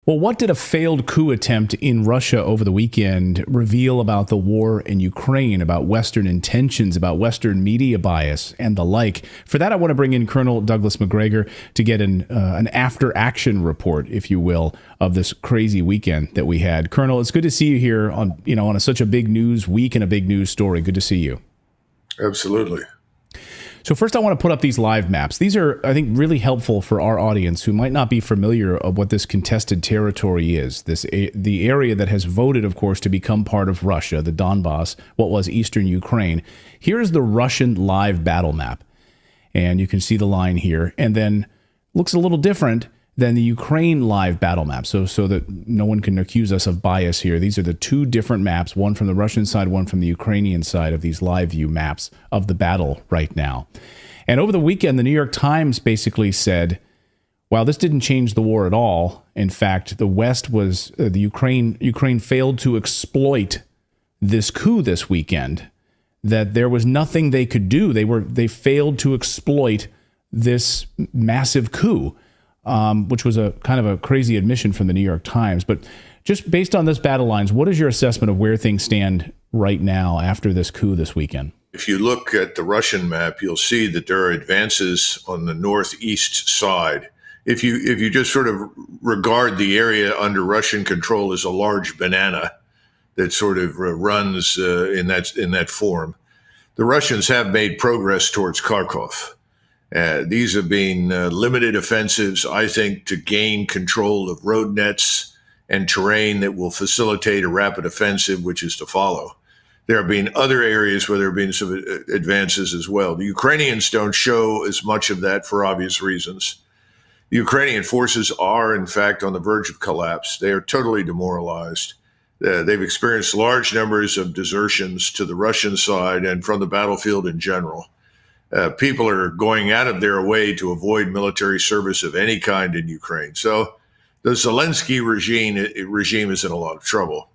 Well, what did a failed coup attempt in Russia over the weekend reveal about the war in Ukraine, about Western intentions, about Western media bias, and the like? For that, I want to bring in Colonel Douglas McGregor to get an after-action report, if you will, of this crazy weekend that we had. Colonel, it's good to see you here on such a big news week and a big news story. Good to see you. Absolutely. So first, I want to put up these live maps. These are, I think, really helpful for our audience who might not be familiar of what this contested territory is. The area that has voted, of course, to become part of Russia, the Donbass, what was eastern Ukraine. Here's the Russian live battle map. And you can see the line here. And then looks a little different than the Ukraine live battle map. So that no one can accuse us of bias here. These are the two different maps, one from the Russian side, one from the Ukrainian side of these live view maps of the battle right now. And over the weekend, the New York Times basically said, while this didn't change the war at all, in fact, the West was, Ukraine failed to exploit this coup this weekend, that there was nothing they could do. They failed to exploit this massive coup. Which was a kind of a crazy admission from the New York Times. But just based on this battle lines, what is your assessment of where things stand right now after this coup this weekend? If you look at the Russian map, you'll see that there are advances on the northeast side. If you just sort of regard the area under Russian control as a large banana that sort of runs in that form, the Russians have made progress towards Kharkov. These have been limited offensives, I think, to gain control of road nets and terrain that will facilitate a rapid offensive, which is to follow. There have been other areas where there have been some advances as well. The Ukrainians don't show as much of that for obvious reasons. The Ukrainian forces are, in fact, on the verge of collapse. They are totally demoralized. They've experienced large numbers of desertions to the Russian side and from the battlefield in general. People are going out of their way to avoid military service of any kind in Ukraine. So the Zelensky regime is in a lot of trouble.